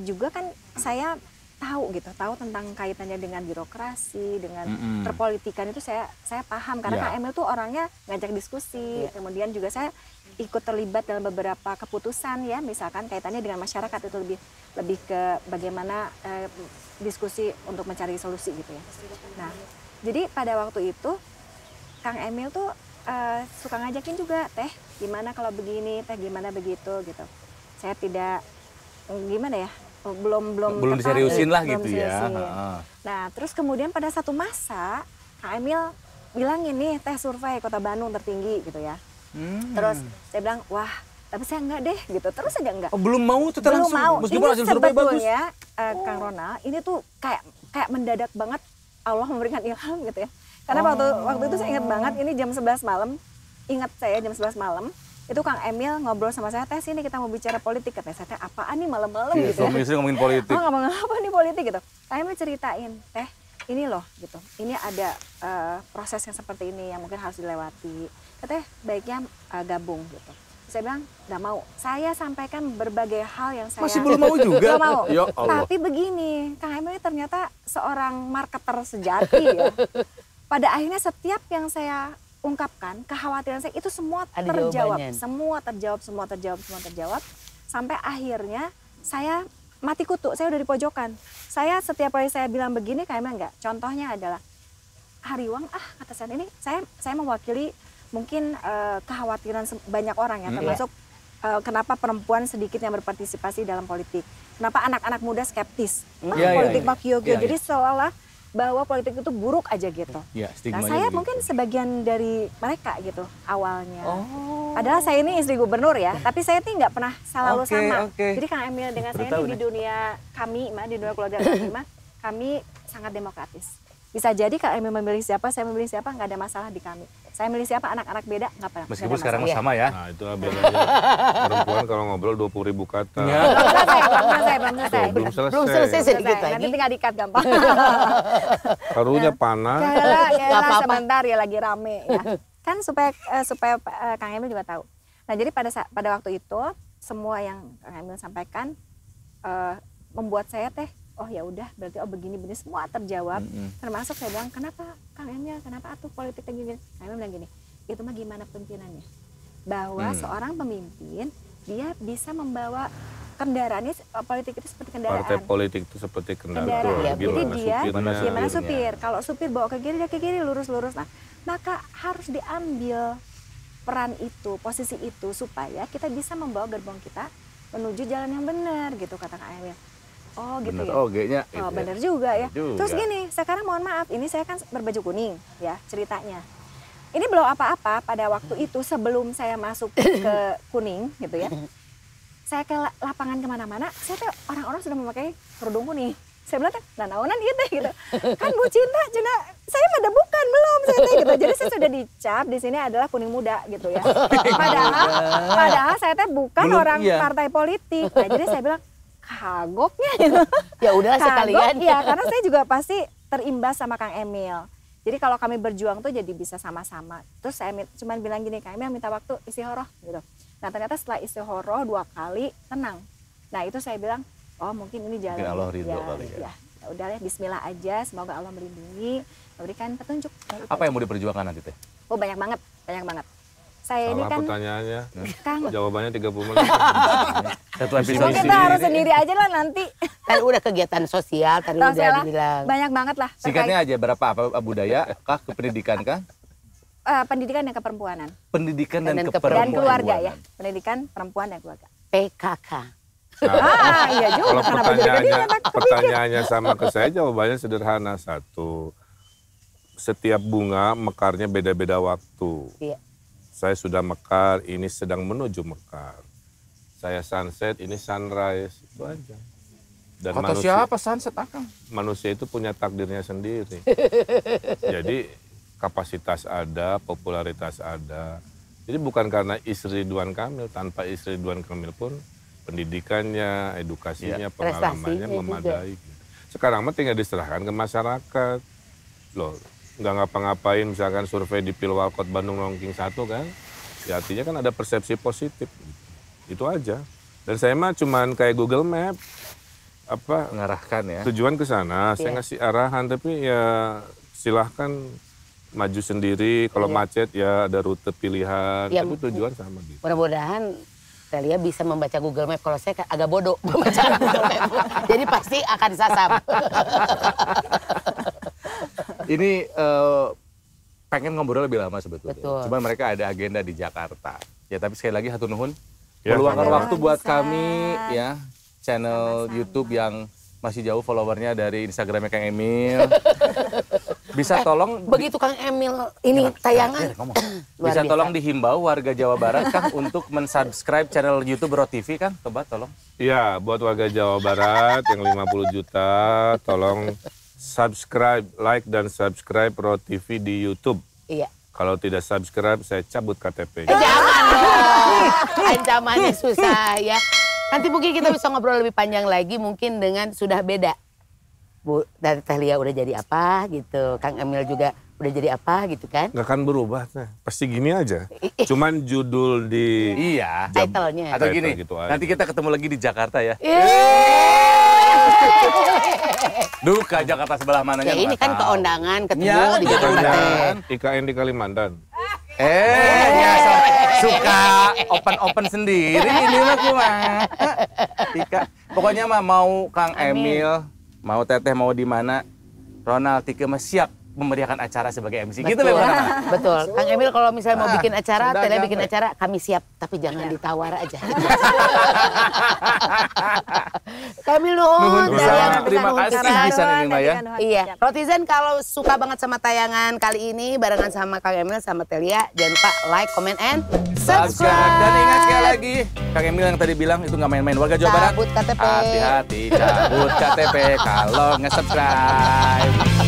juga kan saya tahu gitu, tahu tentang kaitannya dengan birokrasi, dengan perpolitikan itu saya paham karena Kang Emil tuh orangnya ngajak diskusi. Kemudian juga saya ikut terlibat dalam beberapa keputusan ya, misalkan kaitannya dengan masyarakat itu lebih ke bagaimana diskusi untuk mencari solusi gitu ya. Nah, jadi pada waktu itu Kang Emil tuh suka ngajakin juga, teh gimana kalau begini, teh gimana begitu gitu. Saya tidak gimana ya, belum diseriusin lah belum gitu ya. Nah, terus kemudian pada satu masa Kang Emil bilang ini teh survei Kota Bandung tertinggi gitu ya. Terus saya bilang, wah tapi saya enggak deh gitu, terus aja enggak. Oh, belum mau tuh belum langsung, mau. meskipun hasil Ini survei bagus. sebetulnya Kang Ronald, ini tuh kayak mendadak banget Allah memberikan ilham gitu ya. Karena waktu itu saya ingat banget, ini jam 11 malam, ingat saya jam 11 malam, itu Kang Emil ngobrol sama saya, teh sini kita mau bicara politik, katanya saya, teh apaan nih malam-malam gitu ya. Suami istri ngomongin politik. Oh ngomongin apa nih politik gitu. Kang Emil ceritain, teh ini loh gitu, ini ada proses yang seperti ini yang mungkin harus dilewati. Katanya baiknya gabung gitu. Saya bilang nggak mau. Saya sampaikan berbagai hal yang saya Masih belum mau juga. Belum mau. Ya Allah. Tapi begini, Kang Emil ternyata seorang marketer sejati ya. Pada akhirnya setiap yang saya ungkapkan, kekhawatiran saya itu semua Ada terjawab, jawabannya. semua terjawab. Sampai akhirnya saya mati kutu, saya udah di pojokan. Saya setiap kali saya bilang begini, Kang Emil enggak. Contohnya adalah Hariwang, kata saya ini, saya mewakili mungkin kekhawatiran banyak orang ya, termasuk kenapa perempuan sedikit yang berpartisipasi dalam politik. Kenapa anak-anak muda skeptis. Politik Pak Kyo. Jadi seolah-olah bahwa politik itu buruk aja gitu. Ya, nah saya mungkin sebagian dari mereka gitu awalnya. Padahal saya ini istri gubernur ya, tapi saya ini nggak pernah selalu sama. Jadi Kang Emil dengan saya ini di dunia kami, di dunia keluarga kami sangat demokratis. Bisa jadi Kang Emil memilih siapa, saya memilih siapa, nggak ada masalah di kami. Saya milih siapa, anak-anak beda, nggak pernah. Meskipun sekarang sama ya. Nah itu bedanya. Perempuan kalau ngobrol 20.000 kata. Belum selesai sedikit lagi. Nanti tinggal dikat gampang. Karunya panas. Kalah sebentar ya lagi rame ya. Kan supaya Kang Emil juga tahu. Nah jadi pada waktu itu semua yang Kang Emil sampaikan membuat saya teh, oh ya udah berarti begini semua terjawab. Termasuk saya bilang kenapa Kang Emil, kenapa atuh politik gini? Kang Emil bilang gini, itu mah gimana pimpinannya? Bahwa seorang pemimpin dia bisa membawa kendaraannya, politik itu seperti kendaraan. Partai politik itu seperti kendaraan. Ya, jadi dia gimana supirnya. supir? Kalau supir bawa ke kiri, dia ke kiri lurus-lurus. Nah, maka harus diambil peran itu, posisi itu supaya kita bisa membawa gerbong kita menuju jalan yang benar gitu kata Kang Emil. Oh gitu bener, ya. Oh benar juga ya. Terus gini, sekarang mohon maaf, ini saya kan berbaju kuning ya ceritanya. Ini belum apa-apa pada waktu itu sebelum saya masuk ke kuning gitu ya. Saya ke lapangan kemana-mana, saya tuh orang-orang sudah memakai kerudung kuning. Saya bilang, nah naonan gitu. Kan Bu Cinta, saya pada bukan belum saya gitu. Jadi saya sudah dicap di sini adalah kuning muda gitu ya. Padahal saya teh bukan orang partai politik. Nah jadi saya bilang kagoknya gitu. Ya udah sekalian. Ya karena saya juga pasti terimbas sama Kang Emil. Jadi kalau kami berjuang tuh jadi bisa sama-sama. Terus saya cuma bilang gini, Kang Emil minta waktu istihoroh gitu. Nah ternyata setelah istihoroh 2 kali tenang. Nah itu saya bilang, oh mungkin ini jalan. Mungkin Allah ridho kali ya. Ya udah ya Bismillah aja, semoga Allah melindungi, memberikan petunjuk. Apa yang mau diperjuangkan nanti teh? Oh banyak banget. Saya ini kan pertanyaannya. Kang, Jawabannya 30 menit. Satu episode kita harus sendiri aja lah nanti. Kan udah kegiatan sosial tadi udah dibilang. Banyak banget lah. Singkatnya aja berapa apa budaya kah ke pendidikan kah? Pendidikan dan keperempuanan. Pendidikan dan Dan keperempuan. keluarga ya. Pendidikan perempuan dan keluarga. PKK. Iya juga. Kalau pertanyaannya sama ke saya, jawabannya sederhana. 1, setiap bunga mekarnya beda-beda waktu. Iya. Saya sudah mekar, ini sedang menuju mekar. Saya sunset, ini sunrise, itu aja. Dan Kata siapa sunset Akang? manusia itu punya takdirnya sendiri. Jadi kapasitas ada, popularitas ada. Jadi bukan karena istri Ridwan Kamil, tanpa istri Ridwan Kamil pun pendidikannya, edukasinya, pengalamannya prestasinya memadai. Sekarang mah tinggal diserahkan ke masyarakat. Loh, nggak ngapa-ngapain, misalkan survei di Pilwalkot Bandung ranking 1 kan, ya artinya kan ada persepsi positif. Itu aja. Dan saya mah cuman kayak Google Map, Mengarahkan ya. tujuan ke sana, saya ngasih arahan, tapi ya silahkan maju sendiri, kalau macet ya ada rute pilihan, Ya, tapi tujuan sama gitu. Mudah-mudahan Telia bisa membaca Google Map. Kalau saya agak bodoh membaca Google Map. Jadi pasti akan sasam. Ini pengen ngobrol lebih lama sebetulnya. Betul. Cuman mereka ada agenda di Jakarta. Ya tapi sekali lagi hatur nuhun. Ya, Meluangkan sama-sama. waktu buat Bisa. kami ya. Channel YouTube yang masih jauh followernya dari Instagramnya Kang Emil. Bisa tolong Begitu Kang Emil ini tayangan. Luar bisa biasa. tolong dihimbau warga Jawa Barat Kang untuk mensubscribe channel YouTube Bro TV Kang. Coba tolong. Iya, buat warga Jawa Barat yang 50 juta, tolong subscribe, like dan subscribe Pro TV di YouTube. Iya. Kalau tidak subscribe, saya cabut KTP. Jangan dong. Ancamannya susah ya. Nanti mungkin kita bisa ngobrol lebih panjang lagi mungkin dengan sudah beda. Bu, dari Telia udah jadi apa gitu. Kang Emil juga udah jadi apa gitu kan. Nggak akan berubah, nah. Pasti gini aja. Cuman judul di Iya. Title-nya. Atau Title gini, gitu aja. nanti kita ketemu lagi di Jakarta ya. Yeay. Duka Jakarta sebelah mananya. Ya ini nggak kan tahu. keondangan ketemu Ya, di Jakarta. keondangan. IKN di Kalimantan. Ya suka open sendiri ini mah kumaha. Tika, pokoknya mah mau Kang Amin. Emil, mau Teteh mau di mana, Ronald Tika mah siap memeriahkan acara sebagai MC. Gitu Betul. bagaimana? Betul. Kang Emil kalau misalnya mau bikin acara, udah, Telia jangan. bikin acara, kami siap. Tapi jangan ditawar aja. Kang Emil nuhun. Nuhun Telia pisan. nuhun Terima pisan. kasih Nuhun pisan ini, Mbak, ya. Iya, Rotizen kalau suka banget sama tayangan kali ini barengan sama Kang Emil sama Telia, jangan lupa like, comment, and subscribe. Dan ingat sekali lagi, Kang Emil yang tadi bilang itu nggak main-main. Warga Jawa Barat, Cabut KTP. hati-hati cabut KTP kalau nge-subscribe.